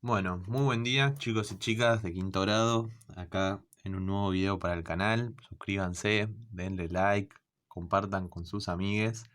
Bueno, muy buen día chicos y chicas de quinto grado, acá en un nuevo video para el canal. Suscríbanse, denle like, compartan con sus amigues.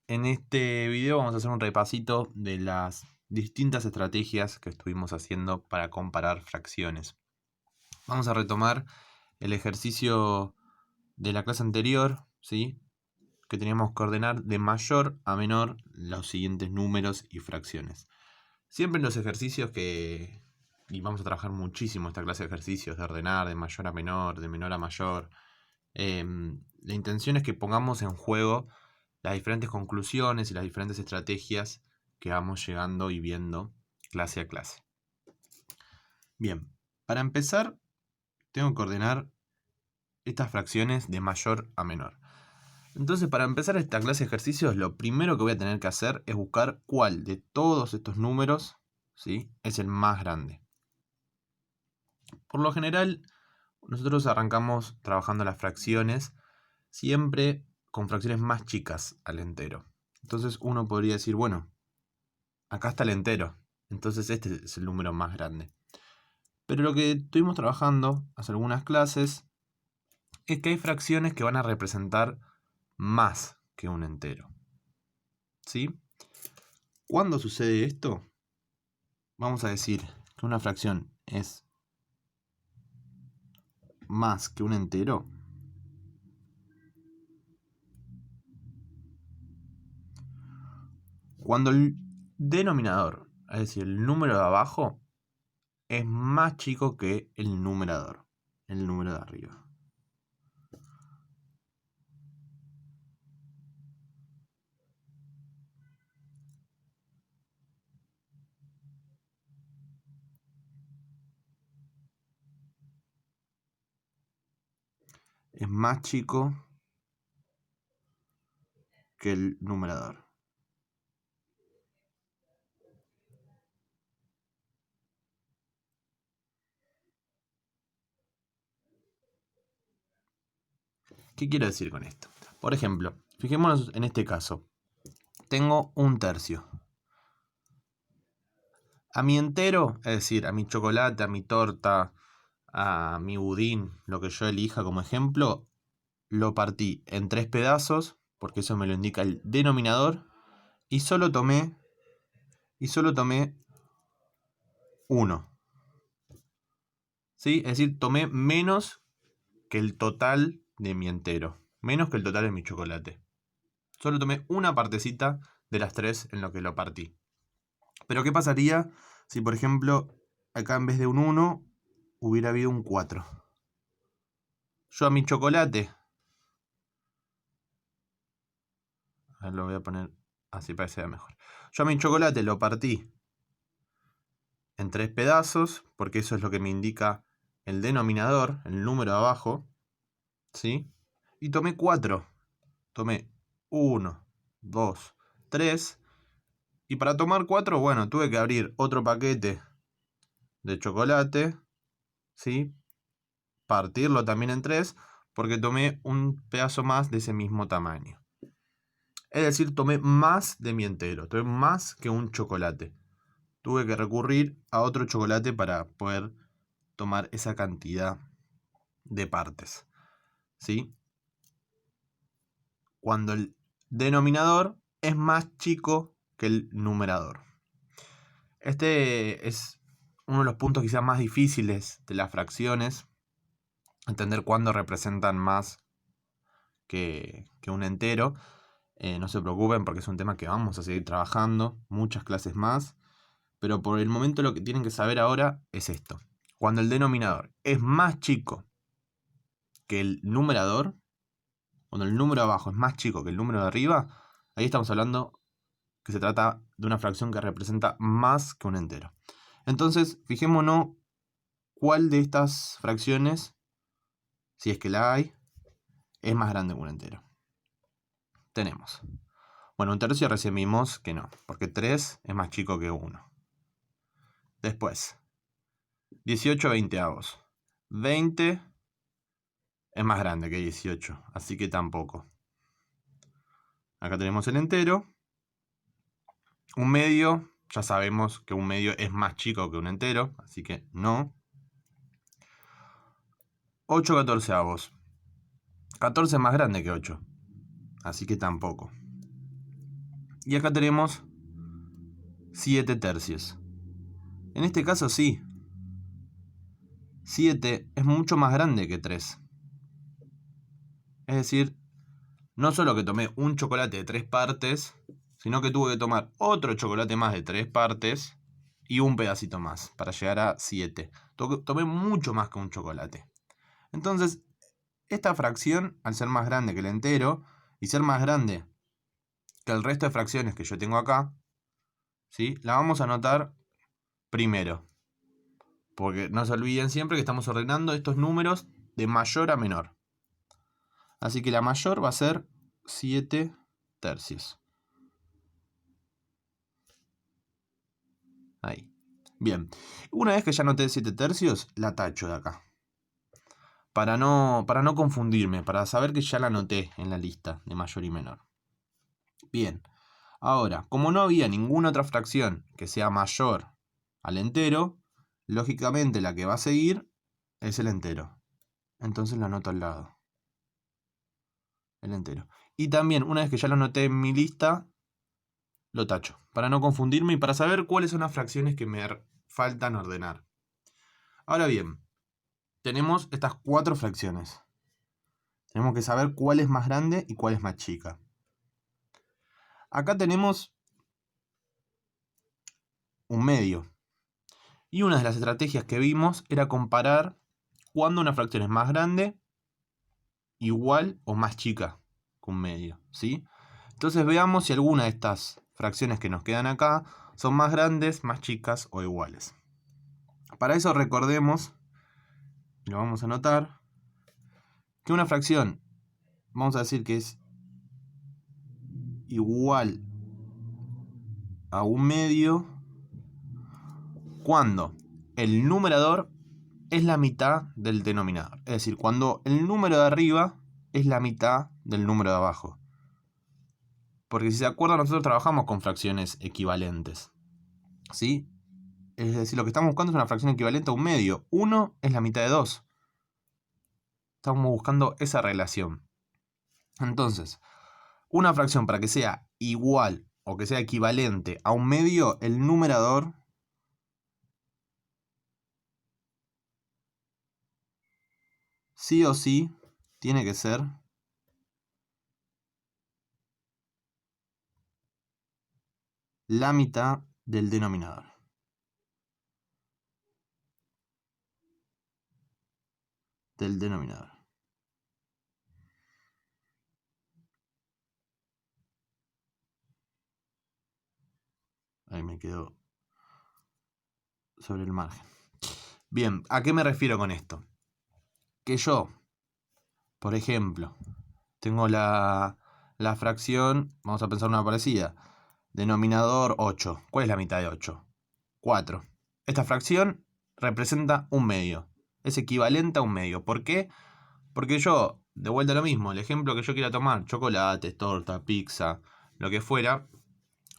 En este video vamos a hacer un repasito de las distintas estrategias que estuvimos haciendo para comparar fracciones. Vamos a retomar el ejercicio de la clase anterior, ¿sí? Que teníamos que ordenar de mayor a menor los siguientes números y fracciones. Siempre en los ejercicios y vamos a trabajar muchísimo esta clase de ejercicios, de ordenar de mayor a menor, de menor a mayor. La intención es que pongamos en juego las diferentes conclusiones y las diferentes estrategias que vamos llegando y viendo clase a clase. Bien, para empezar, tengo que ordenar estas fracciones de mayor a menor. Entonces, para empezar esta clase de ejercicios, lo primero que voy a tener que hacer es buscar cuál de todos estos números, ¿sí?, es el más grande. Por lo general, nosotros arrancamos trabajando las fracciones siempre con fracciones más chicas al entero. Entonces uno podría decir, bueno, acá está el entero, entonces este es el número más grande. Pero lo que estuvimos trabajando hace algunas clases es que hay fracciones que van a representar más que un entero. ¿Sí? ¿Cuándo sucede esto? Vamos a decir que una fracción es más que un entero cuando el denominador, es decir, el número de abajo, es más chico que el numerador, el número de arriba. Es más chico que el numerador. ¿Qué quiero decir con esto? Por ejemplo, fijémonos en este caso. Tengo un tercio. A mi entero, es decir, a mi chocolate, a mi torta, a mi budín, lo que yo elija como ejemplo, lo partí en 3 pedazos, porque eso me lo indica el denominador, y solo tomé 1. ¿Sí? Es decir, tomé menos que el total de mi entero, menos que el total de mi chocolate. Solo tomé una partecita de las 3 en lo que lo partí. Pero ¿qué pasaría si, por ejemplo, acá en vez de un 1 hubiera habido un 4? Yo a mi chocolate, a ver, lo voy a poner así para que sea mejor. Yo a mi chocolate lo partí en 3 pedazos, porque eso es lo que me indica el denominador, el número de abajo, ¿sí? Y tomé 4. Tomé 1, 2, 3. Y para tomar 4, bueno, tuve que abrir otro paquete de chocolate, ¿sí? Partirlo también en 3, porque tomé un pedazo más de ese mismo tamaño. Es decir, tomé más de mi entero, tomé más que un chocolate. Tuve que recurrir a otro chocolate para poder tomar esa cantidad de partes, ¿sí? Cuando el denominador es más chico que el numerador. Este es uno de los puntos quizás más difíciles de las fracciones, entender cuándo representan más que un entero. No se preocupen porque es un tema que vamos a seguir trabajando, muchas clases más, pero por el momento lo que tienen que saber ahora es esto. Cuando el denominador es más chico que el numerador, cuando el número abajo es más chico que el número de arriba, ahí estamos hablando que se trata de una fracción que representa más que un entero. Entonces, fijémonos cuál de estas fracciones, si es que la hay, es más grande que un entero. Tenemos. Bueno, un tercio recién vimos que no, porque 3 es más chico que 1. Después, 18 veinteavos. 20 es más grande que 18, así que tampoco. Acá tenemos el entero. Un medio ya sabemos que un medio es más chico que un entero, así que no. 8 catorceavos. 14 es más grande que 8, así que tampoco. Y acá tenemos 7 tercios. En este caso sí. 7 es mucho más grande que 3. Es decir, no solo que tomé un chocolate de 3 partes, sino que tuve que tomar otro chocolate más de 3 partes y un pedacito más para llegar a 7. Tomé mucho más que un chocolate. Entonces, esta fracción, al ser más grande que el entero y ser más grande que el resto de fracciones que yo tengo acá, ¿sí?, la vamos a anotar primero. Porque no se olviden siempre que estamos ordenando estos números de mayor a menor. Así que la mayor va a ser 7 tercios. Ahí. Bien. Una vez que ya anoté 7 tercios, la tacho de acá. Para no confundirme, para saber que ya la anoté en la lista de mayor y menor. Bien. Ahora, como no había ninguna otra fracción que sea mayor al entero, lógicamente la que va a seguir es el entero. Entonces lo anoto al lado. El entero. Y también, una vez que ya lo anoté en mi lista, lo tacho. Para no confundirme y para saber cuáles son las fracciones que me faltan ordenar. Ahora bien, tenemos estas 4 fracciones. Tenemos que saber cuál es más grande y cuál es más chica. Acá tenemos un medio. Y una de las estrategias que vimos era comparar cuando una fracción es más grande, igual o más chica que un medio, ¿sí? Entonces veamos si alguna de estas fracciones que nos quedan acá son más grandes, más chicas o iguales. Para eso recordemos, lo vamos a anotar, que una fracción, vamos a decir que es igual a un medio cuando el numerador es la mitad del denominador. Es decir, cuando el número de arriba es la mitad del número de abajo. Porque si se acuerdan, nosotros trabajamos con fracciones equivalentes, ¿sí? Es decir, lo que estamos buscando es una fracción equivalente a un medio. 1 es la mitad de 2. Estamos buscando esa relación. Entonces, una fracción para que sea igual o que sea equivalente a un medio, el numerador sí o sí tiene que ser la mitad del denominador. Del denominador. Ahí me quedó sobre el margen. Bien, ¿a qué me refiero con esto? Que yo, por ejemplo, tengo la fracción, vamos a pensar una parecida, denominador 8. ¿Cuál es la mitad de 8? 4. Esta fracción representa un medio, es equivalente a un medio. ¿Por qué? Porque yo, de vuelta a lo mismo, el ejemplo que yo quiera tomar, chocolates, torta, pizza, lo que fuera,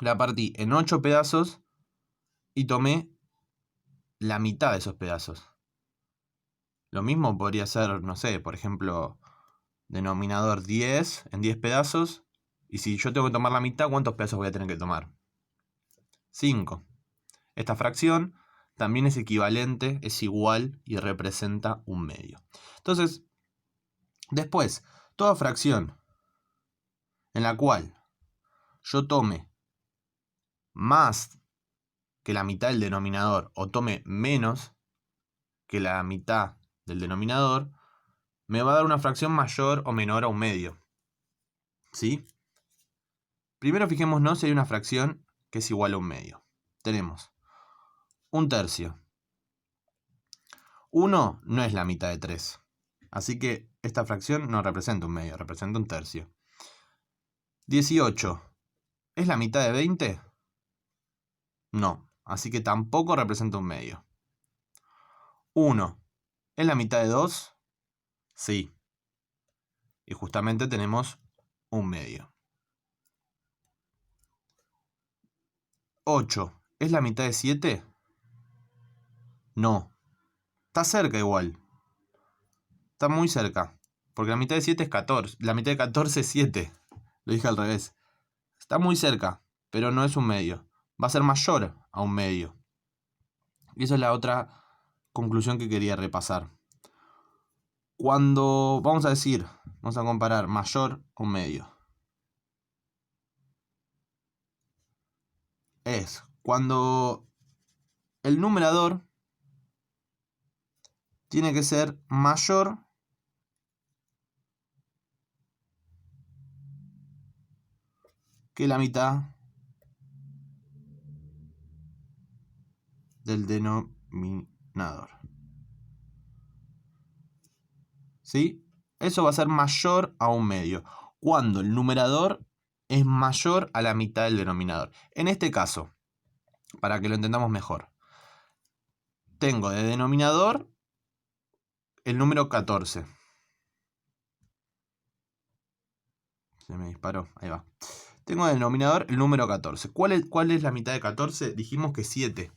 la partí en 8 pedazos y tomé la mitad de esos pedazos. Lo mismo podría ser, no sé, por ejemplo, denominador 10 en 10 pedazos. Y si yo tengo que tomar la mitad, ¿cuántos pedazos voy a tener que tomar? 5. Esta fracción también es equivalente, es igual y representa un medio. Entonces, después, toda fracción en la cual yo tome más que la mitad del denominador o tome menos que la mitad del denominador, me va a dar una fracción mayor o menor a un medio. ¿Sí? Primero fijémonos si hay una fracción que es igual a un medio. Tenemos un tercio. 1 no es la mitad de 3. Así que esta fracción no representa un medio, representa un tercio. 18. ¿Es la mitad de 20? No, así que tampoco representa un medio. 1. ¿Es la mitad de 2? Sí. Y justamente tenemos un medio. 8. ¿Es la mitad de 7? No. Está cerca igual. Está muy cerca. Porque la mitad de 7 es 14. La mitad de 14 es 7. Lo dije al revés. Está muy cerca, pero no es un medio. Va a ser mayor a un medio. Y esa es la otra conclusión que quería repasar. Cuando vamos a comparar mayor a un medio. Es cuando el numerador tiene que ser mayor que la mitad del denominador. ¿Sí? Eso va a ser mayor a un medio. Cuando el numerador es mayor a la mitad del denominador. En este caso, para que lo entendamos mejor, tengo de denominador el número 14. Se me disparó, ahí va. Tengo de denominador el número 14. ¿Cuál es la mitad de 14? Dijimos que 7.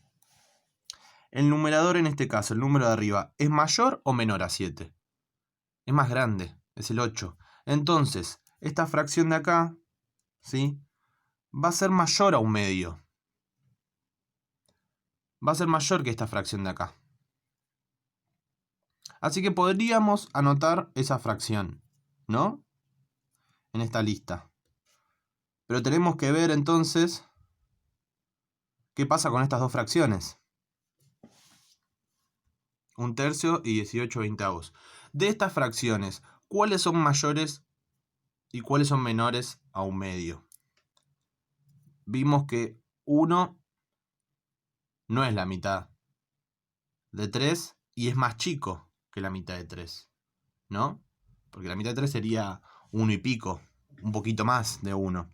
El numerador en este caso, el número de arriba, ¿es mayor o menor a 7? Es más grande, es el 8. Entonces, esta fracción de acá, ¿sí?, va a ser mayor a un medio. Va a ser mayor que esta fracción de acá. Así que podríamos anotar esa fracción, ¿no? En esta lista. Pero tenemos que ver entonces qué pasa con estas dos fracciones. 1/3 y 18/20. De estas fracciones, ¿cuáles son mayores y cuáles son menores a un medio? Vimos que 1 no es la mitad de 3 y es más chico que la mitad de 3, ¿no? Porque la mitad de 3 sería 1 y pico, un poquito más de 1.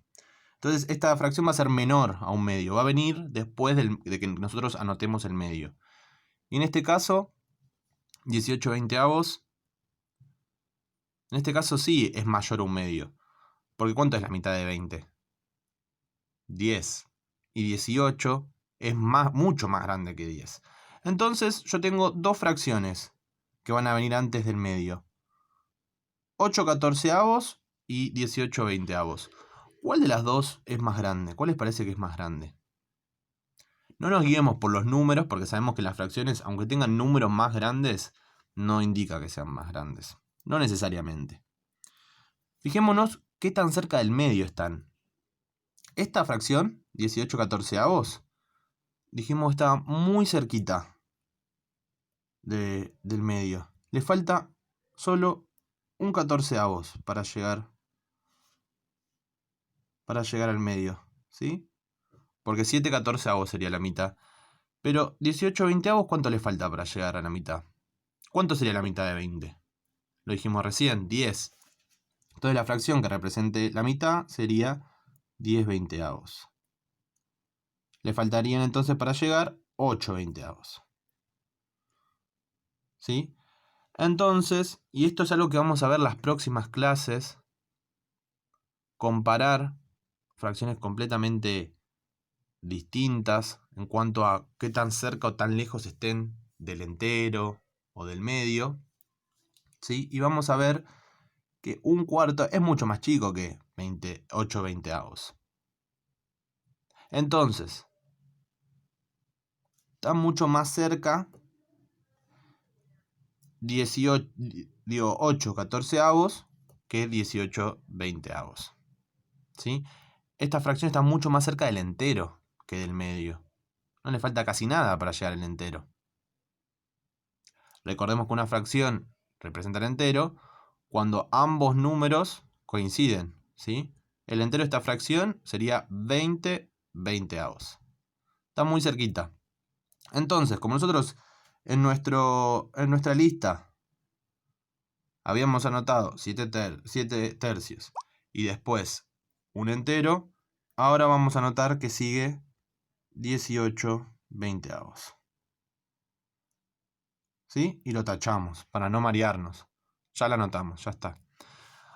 Entonces esta fracción va a ser menor a un medio, va a venir después de que nosotros anotemos el medio. Y en este caso, 18/20, en este caso sí es mayor a un medio. Porque ¿cuánto es la mitad de 20? 10. Y 18 es mucho más grande que 10. Entonces yo tengo dos fracciones que van a venir antes del medio. 8/14 y 18/20. ¿Cuál de las dos es más grande? ¿Cuál les parece que es más grande? No nos guiemos por los números porque sabemos que las fracciones, aunque tengan números más grandes, no indica que sean más grandes. No necesariamente. Fijémonos qué tan cerca del medio están. Esta fracción, 18/14, dijimos está muy cerquita del medio. Le falta solo un 14 para llegar al medio, ¿sí? Porque 7/14 sería la mitad. Pero 18/20, ¿cuánto le falta para llegar a la mitad? ¿Cuánto sería la mitad de 20? Lo dijimos recién, 10. Entonces la fracción que represente la mitad sería 10/20. Le faltarían entonces para llegar 8/20. ¿Sí? Entonces, y esto es algo que vamos a ver las próximas clases, comparar fracciones completamente distintas en cuanto a qué tan cerca o tan lejos estén del entero o del medio, ¿sí? Y vamos a ver que un cuarto es mucho más chico que 8/20. Entonces, está mucho más cerca 8/14 que 18/20. ¿Sí? Esta fracción está mucho más cerca del entero que del medio. No le falta casi nada para llegar al entero. Recordemos que una fracción representa el entero cuando ambos números coinciden, ¿sí? El entero de esta fracción sería 20/20. Está muy cerquita. Entonces, como nosotros en nuestra lista habíamos anotado 7 tercios y después un entero, ahora vamos a anotar que sigue 18/20. ¿Sí? Y lo tachamos para no marearnos. Ya lo anotamos, ya está.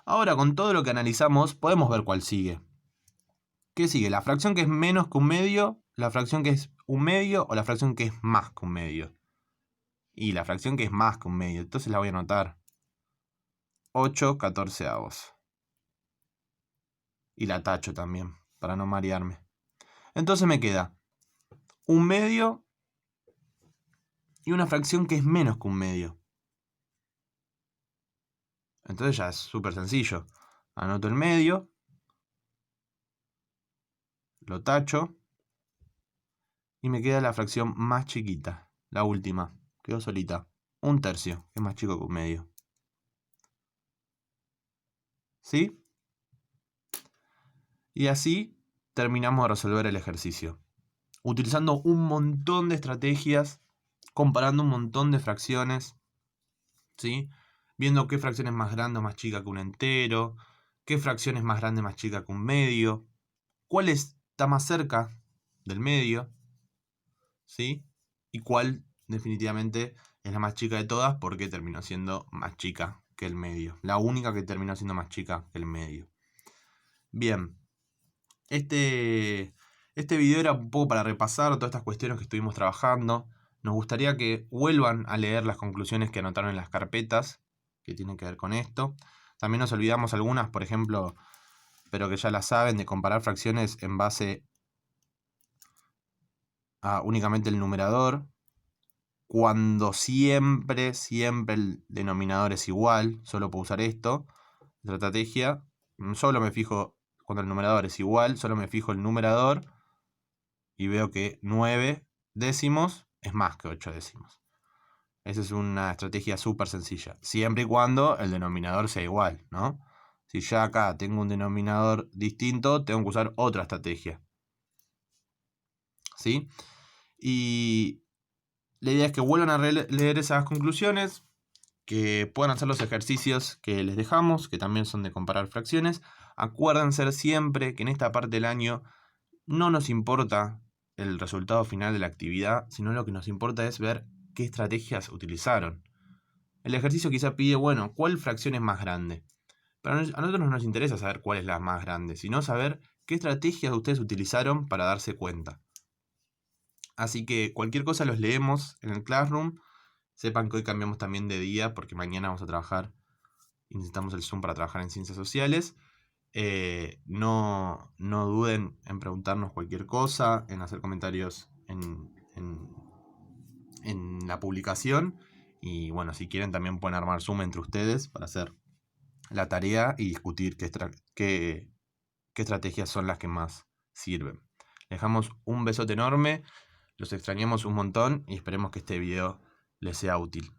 Ahora, con todo lo que analizamos, podemos ver cuál sigue. ¿Qué sigue? La fracción que es menos que un medio la fracción que es un medio o la fracción que es más que un medio. Y la fracción que es más que un medio, entonces la voy a anotar. 8/14. Y la tacho también, para no marearme. Entonces me queda un medio y una fracción que es menos que un medio. Entonces ya es súper sencillo. Anoto el medio, lo tacho y me queda la fracción más chiquita, la última. Quedó solita. 1/3, que es más chico que un medio. ¿Sí? Y así terminamos de resolver el ejercicio. Utilizando un montón de estrategias, comparando un montón de fracciones, ¿sí? Viendo qué fracción es más grande o más chica que un entero, qué fracción es más grande o más chica que un medio, cuál está más cerca del medio, ¿sí? Y cuál definitivamente es la más chica de todas porque terminó siendo más chica que el medio. La única que terminó siendo más chica que el medio. Bien, este video era un poco para repasar todas estas cuestiones que estuvimos trabajando. Nos gustaría que vuelvan a leer las conclusiones que anotaron en las carpetas que tienen que ver con esto. También nos olvidamos algunas, por ejemplo, pero que ya las saben, de comparar fracciones en base a únicamente el numerador, cuando siempre el denominador es igual. Solo puedo usar esto. La estrategia, solo me fijo cuando el numerador es igual, solo me fijo el numerador y veo que 9 décimos es más que 8 décimos. Esa es una estrategia súper sencilla, siempre y cuando el denominador sea igual, ¿no? Si ya acá tengo un denominador distinto, tengo que usar otra estrategia. ¿Sí? Y la idea es que vuelvan a leer esas conclusiones, que puedan hacer los ejercicios que les dejamos, que también son de comparar fracciones. Acuérdense siempre que en esta parte del año no nos importa el resultado final de la actividad, sino lo que nos importa es ver qué estrategias utilizaron. El ejercicio quizá pide, bueno, ¿cuál fracción es más grande? Pero a nosotros no nos interesa saber cuál es la más grande, sino saber qué estrategias ustedes utilizaron para darse cuenta. Así que cualquier cosa los leemos en el Classroom. Sepan que hoy cambiamos también de día porque mañana vamos a trabajar y necesitamos el Zoom para trabajar en ciencias sociales. No duden en preguntarnos cualquier cosa, en hacer comentarios en la publicación. Y bueno, si quieren también pueden armar Zoom entre ustedes para hacer la tarea y discutir qué estrategias son las que más sirven. Les dejamos un besote enorme, los extrañamos un montón y esperemos que este video les sea útil.